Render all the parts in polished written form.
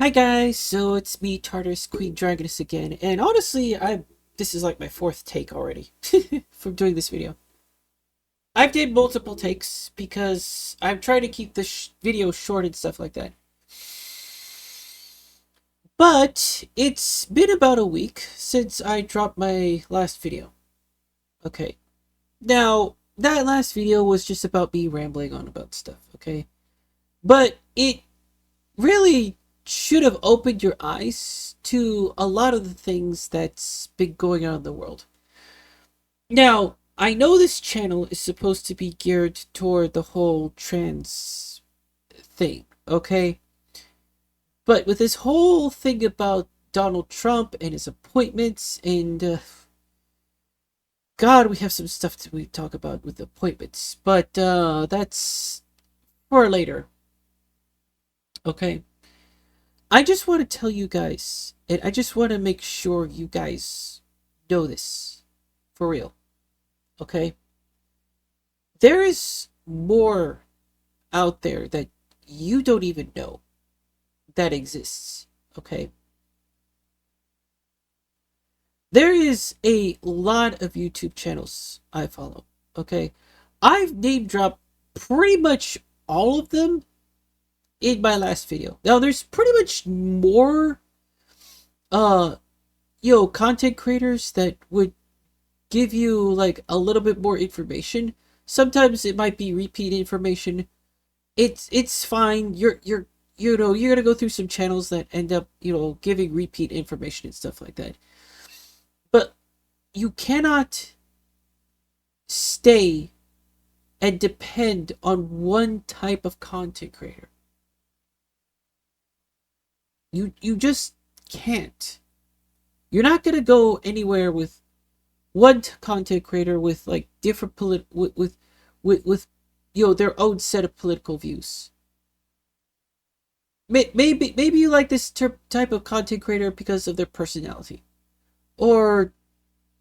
Hi guys, so it's me, Tartarus Queen Dragoness again, and honestly, this is like my fourth take already from doing this video. I've did multiple takes because I'm trying to keep the video short and stuff like that. But it's been about a week since I dropped my last video. Okay, now that last video was just about me rambling on about stuff, okay? But it really should have opened your eyes to a lot of the things that's been going on in the world. Now, I know this channel is supposed to be geared toward the whole trans thing, okay? But with this whole thing about Donald Trump and his appointments, and God, we have some stuff to we talk about with appointments, but that's for later, okay? I just want to tell you guys, and I just want to make sure you guys know this for real, okay? There is more out there that you don't even know that exists, okay? There is a lot of YouTube channels I follow, okay? I've name dropped pretty much all of them in my last video. Now, there's pretty much more uh content creators that would give you like a little bit more information. Sometimes it might be repeat information. It's fine. You're gonna go through some channels that end up giving repeat information and stuff like that. But you cannot stay and depend on one type of content creator. You just can't. You're not gonna go anywhere with one content creator with like different with their own set of political views. Maybe you like this type of content creator because of their personality, or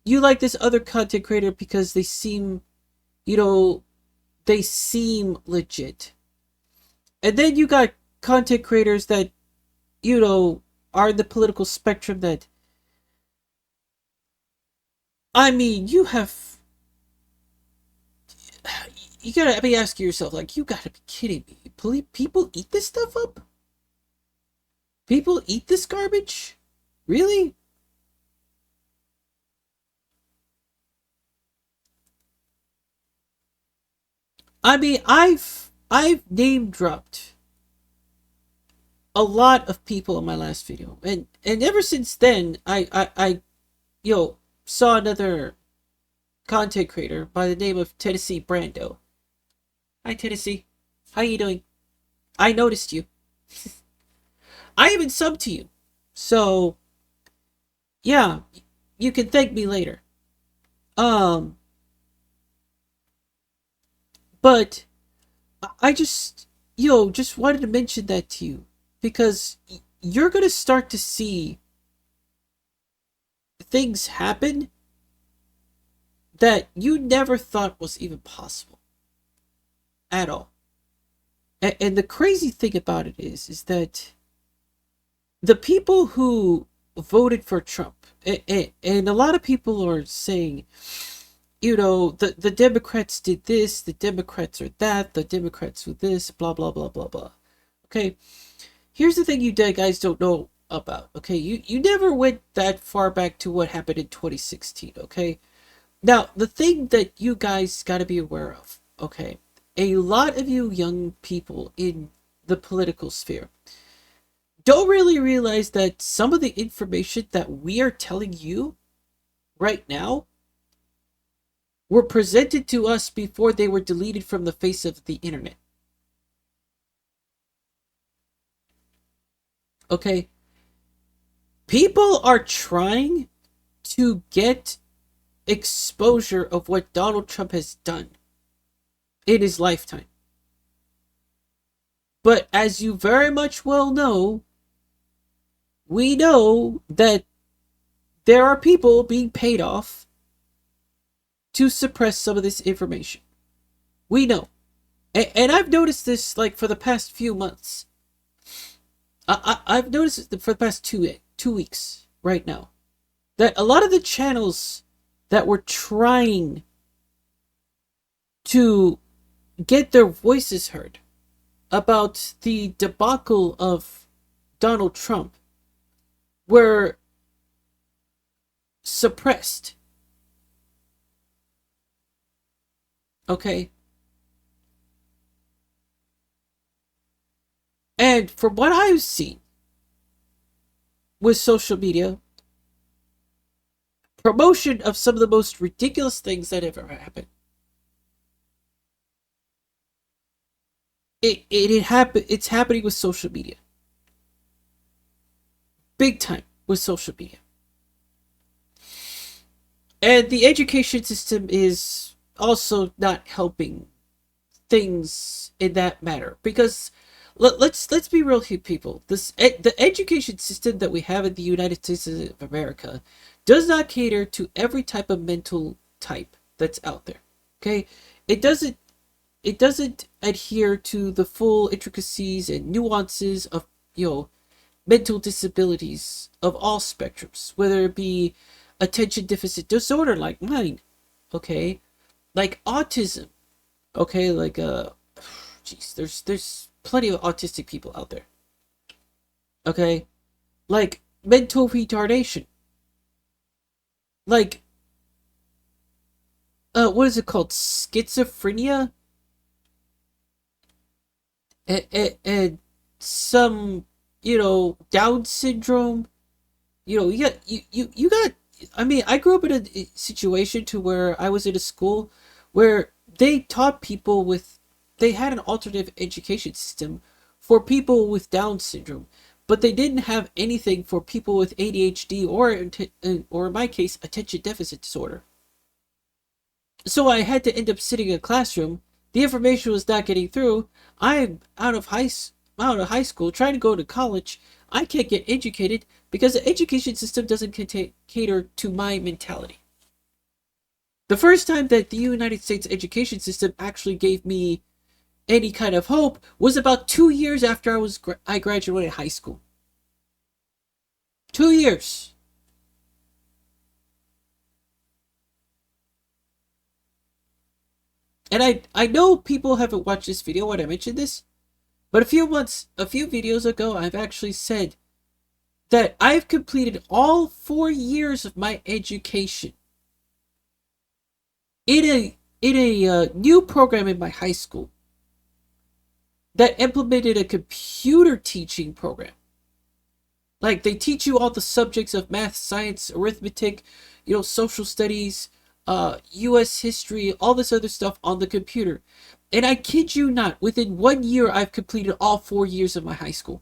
you like this other content creator because they seem you know they seem legit. And then you got content creators that are in the political spectrum that, I mean, you gotta be asking yourself, like, you gotta be kidding me. People eat this stuff up? People eat this garbage? Really? I mean, I've name dropped a lot of people in my last video, and ever since then, I saw another content creator by the name of Tennessee Brando. Hi Tennessee, how you doing? I noticed you. I even subbed to you, so yeah, you can thank me later. Um, but I just just wanted to mention that to you because you're gonna start to see things happen that you never thought was even possible at all. And the crazy thing about it is that the people who voted for Trump, and a lot of people are saying, the Democrats did this, the Democrats are that, the Democrats were this, blah, blah, blah, blah, blah. Okay, here's the thing you guys don't know about, okay? You never went that far back to what happened in 2016, okay? Now, the thing that you guys got to be aware of, okay? A lot of you young people in the political sphere don't really realize that some of the information that we are telling you right now were presented to us before they were deleted from the face of the internet. Okay? People are trying to get exposure of what Donald Trump has done in his lifetime. But as you very much well know, we know that there are people being paid off to suppress some of this information. We know. And I've noticed this like for the past few months. I've noticed for the past 2 weeks right now that a lot of the channels that were trying to get their voices heard about the debacle of Donald Trump were suppressed. Okay? And from what I've seen with social media, promotion of some of the most ridiculous things that have ever happened. It's happening with social media. Big time with social media. And the education system is also not helping things in that matter because let's be real here, people. The education system that we have in the United States of America does not cater to every type of mental type that's out there. Okay, it doesn't it doesn't adhere to the full intricacies and nuances of mental disabilities of all spectrums, whether it be attention deficit disorder like mine, okay, like autism, okay, like jeez, there's plenty of autistic people out there, okay, like mental retardation, like what is it called, schizophrenia, and some Down syndrome. You got. I mean, I grew up in a situation to where I was in a school where they taught people with they had an alternative education system for people with Down syndrome, but they didn't have anything for people with ADHD or in my case attention deficit disorder. So I had to end up sitting in a classroom. The information was not getting through. I'm out of high school, trying to go to college. I can't get educated because the education system doesn't cater to my mentality. The first time that the United States education system actually gave me any kind of hope was about 2 years after I graduated high school. 2 years. And I know people haven't watched this video when I mentioned this, but a few videos ago, I've actually said that I've completed all 4 years of my education in a new program in my high school that implemented a computer teaching program. Like they teach you all the subjects of math, science, arithmetic, social studies, U.S. history, all this other stuff on the computer. And I kid you not, within 1 year, I've completed all 4 years of my high school.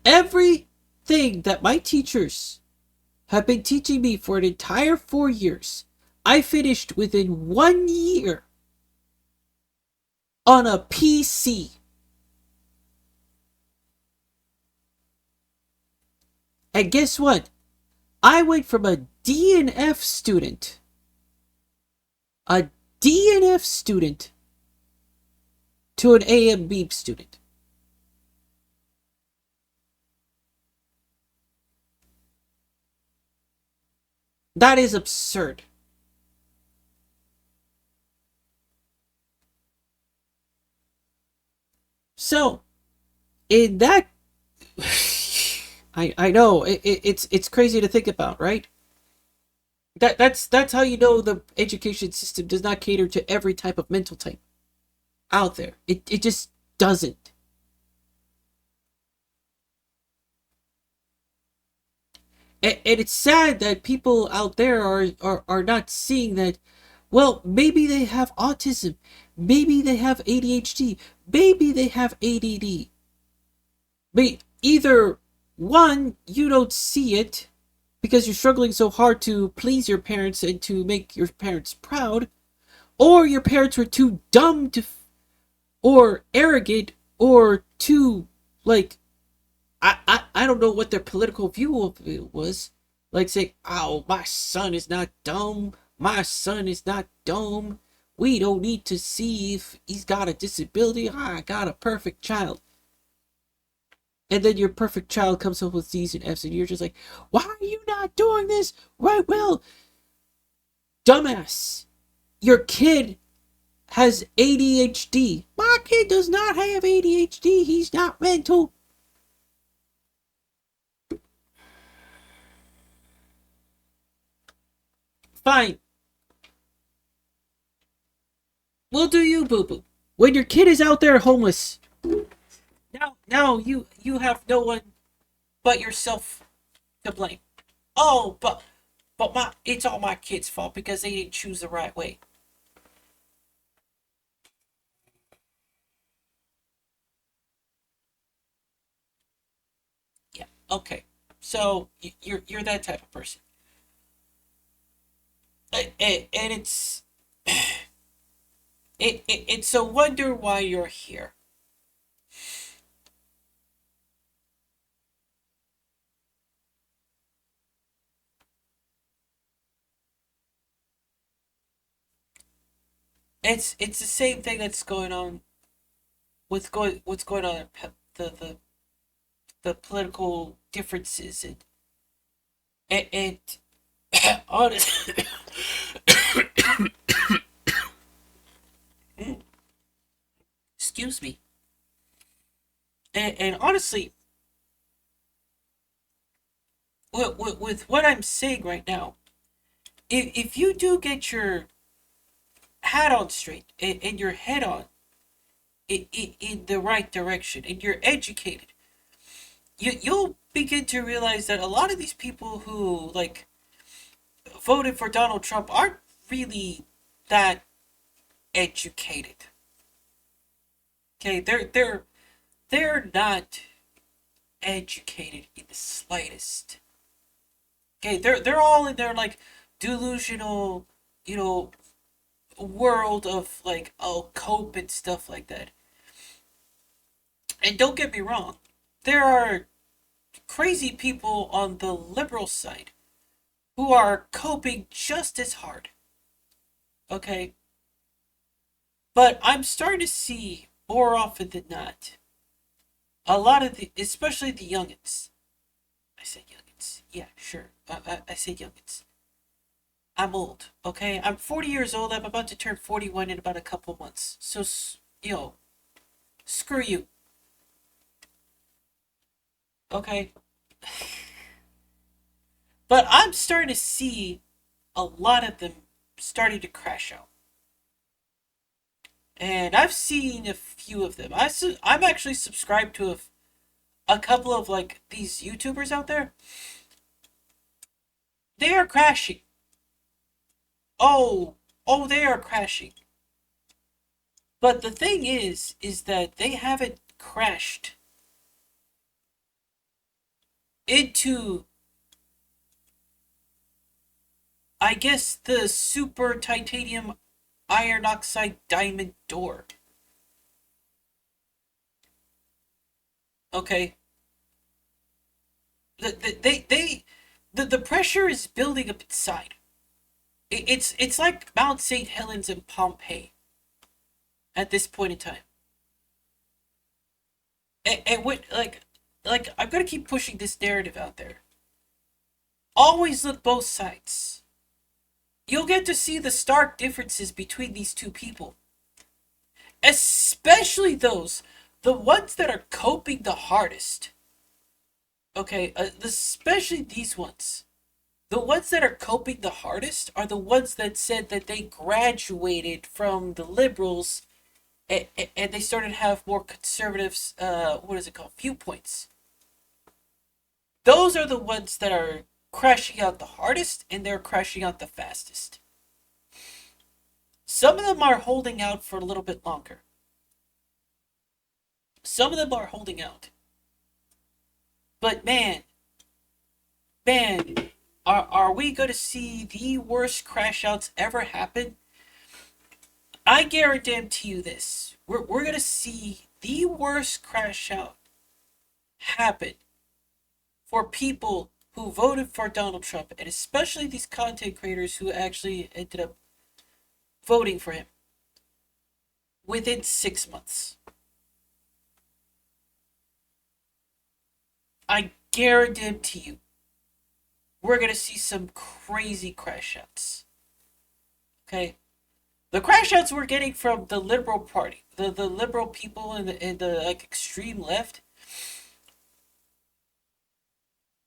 Everything that my teachers have been teaching me for an entire 4 years, I finished within 1 year on a PC. And guess what? I went from a DNF student, a DNF student, to an AMB student. That is absurd. So, in that, I know it's crazy to think about, right? That's how you know the education system does not cater to every type of mental type out there. It just doesn't. And it's sad that people out there are not seeing that. Well, maybe they have autism, maybe they have ADHD, maybe they have ADD. But either one, you don't see it because you're struggling so hard to please your parents and to make your parents proud, or your parents were too dumb to, or arrogant, or too, like, I don't know what their political view of it was. Like, say, oh, my son is not dumb, my son is not dumb. We don't need to see if he's got a disability. I got a perfect child. And then your perfect child comes up with D's and F's, and you're just like, why are you not doing this? Right, well, dumbass. Your kid has ADHD. My kid does not have ADHD. He's not mental. Fine. We'll do you, boo boo. When your kid is out there homeless, now you have no one but yourself to blame. Oh, but it's all my kid's fault because they didn't choose the right way. Yeah. Okay. So you're that type of person, and it's a wonder why you're here. It's the same thing that's going on with what's going on in the political differences and honestly, excuse me, and honestly, with what I'm saying right now, if you do get your hat on straight and your head on in the right direction and you're educated, you'll begin to realize that a lot of these people who like voted for Donald Trump aren't really that educated. Okay, they're not educated in the slightest. Okay, they're all in their like delusional, you know, world of like oh cope and stuff like that. And don't get me wrong, there are crazy people on the liberal side who are coping just as hard. Okay, but I'm starting to see more often than not a lot of the, especially the youngins. I said youngins. Yeah, sure. I say youngins. I'm old. Okay, I'm 40 years old. I'm about to turn 41 in about a couple months. So, screw you. Okay, but I'm starting to see a lot of them starting to crash out. And I've seen a few of them. I'm actually subscribed to a couple of like these YouTubers out there. They are crashing. Oh, oh, they are crashing. But the thing is that they haven't crashed into, I guess, the super titanium iron oxide diamond door. Okay, the pressure is building up inside. It's like Mount St. Helens and Pompeii at this point in time. And what like I'm gonna keep pushing this narrative out there. Always look both sides. You'll get to see the stark differences between these two people, especially the ones that are coping the hardest. Okay, especially these ones. The ones that are coping the hardest are the ones that said that they graduated from the liberals and they started to have more conservative, what is it called, viewpoints. Those are the ones that are crashing out the hardest and they're crashing out the fastest. Some of them are holding out for a little bit longer. Some of them are holding out. But man, are we going to see the worst crash outs ever happen? I guarantee you this. We're going to see the worst crash out happen for people who voted for Donald Trump, and especially these content creators who actually ended up voting for him within 6 months. I guarantee you, we're gonna see some crazy crash outs. Okay, the crash outs we're getting from the liberal party, the liberal people in the like extreme left,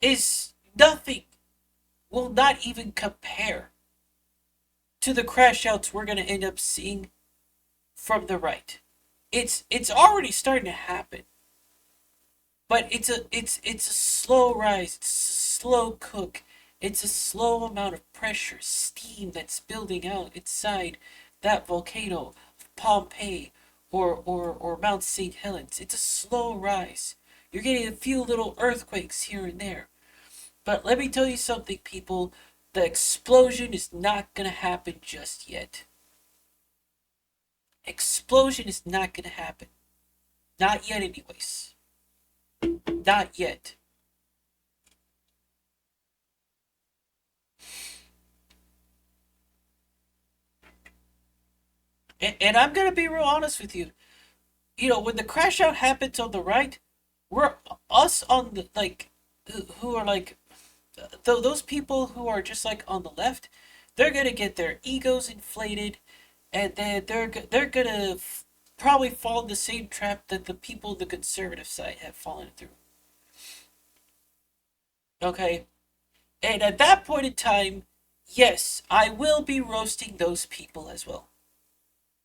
is nothing. Will not even compare to the crash outs we're gonna end up seeing from the right. It's already starting to happen, but it's a slow rise. It's a slow cook. It's a slow amount of pressure, steam that's building out inside that volcano of Pompeii or Mount St. Helens. It's a slow rise. You're getting a few little earthquakes here and there. But let me tell you something, people. The explosion is not gonna happen just yet. Explosion is not gonna happen. Not yet, anyways. Not yet. And I'm gonna be real honest with you. You know, when the crash out happens on the right, we're us on the like, who are like, those people who are just like on the left, they're gonna get their egos inflated, and then they're gonna probably fall in the same trap that the people on the conservative side have fallen through. Okay, and at that point in time, yes, I will be roasting those people as well.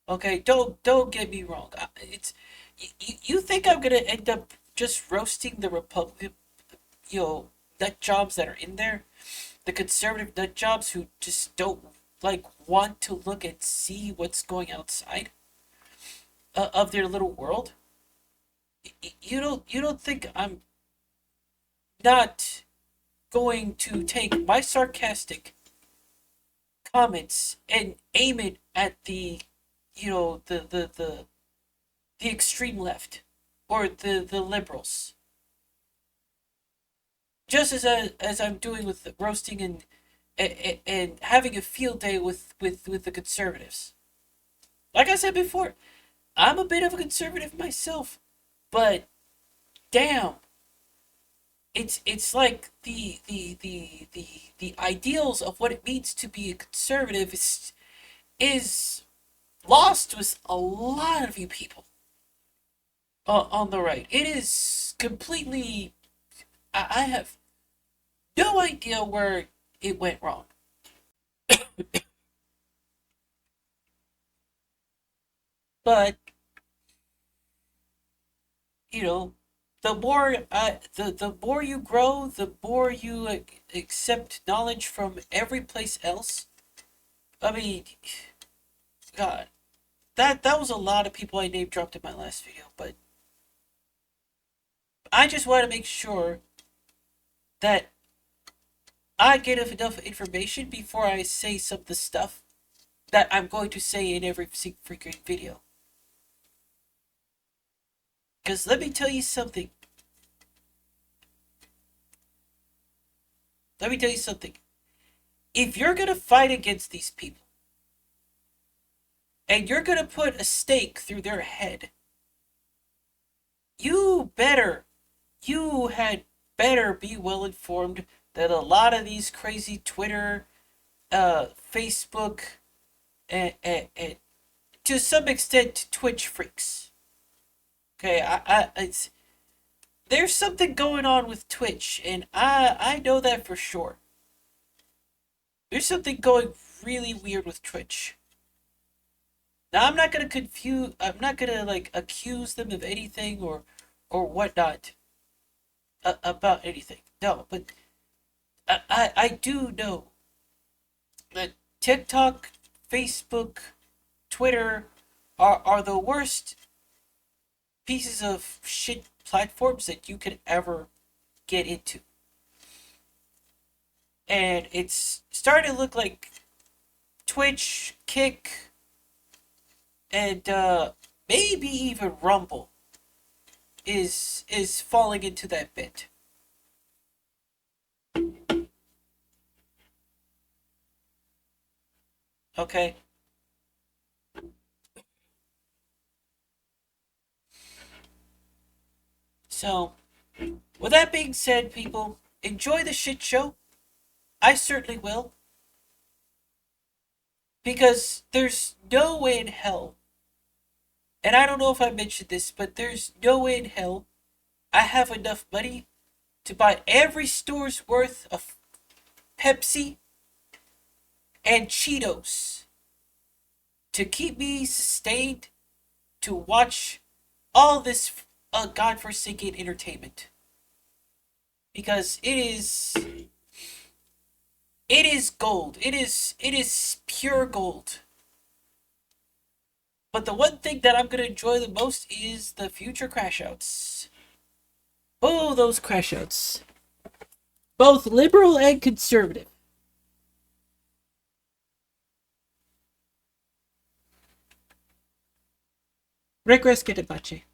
Okay, don't get me wrong. It's you think I'm gonna end up just roasting the Republic, you know, nut jobs that are in there, the conservative nut jobs who just don't like want to look and see what's going outside of their little world. You don't think I'm not going to take my sarcastic comments and aim it at the, you know, the extreme left or the liberals, just as I'm doing with the roasting and having a field day with the conservatives. Like I said before, I'm a bit of a conservative myself, but damn, it's like the ideals of what it means to be a conservative is lost with a lot of you people on the right. It is completely. I have no idea where it went wrong. But you know, the more you grow, the more you accept knowledge from every place else. I mean, God, that was a lot of people I name dropped in my last video, but I just want to make sure that I get enough information before I say some of the stuff that I'm going to say in every freaking video. Because let me tell you something. Let me tell you something. If you're going to fight against these people, and you're going to put a stake through their head, you better, you had better be well informed that a lot of these crazy Twitter, Facebook, and to some extent Twitch freaks. Okay, it's there's something going on with Twitch, and I know that for sure. There's something going really weird with Twitch. Now I'm not gonna confuse. I'm not gonna like accuse them of anything or whatnot about anything. No, but I do know that TikTok, Facebook, Twitter are the worst pieces of shit platforms that you could ever get into. And it's starting to look like Twitch, Kick, and maybe even Rumble is falling into that bit. Okay? So, with that being said, people, enjoy the shit show. I certainly will. Because there's no way in hell, and I don't know if I mentioned this, but there's no way in hell I have enough money to buy every store's worth of Pepsi and Cheetos to keep me sustained to watch all this godforsaken entertainment. Because it is gold. It is pure gold. But the one thing that I'm gonna enjoy the most is the future crash outs. Oh, those crash outs. Both liberal and conservative. Regress que te pache.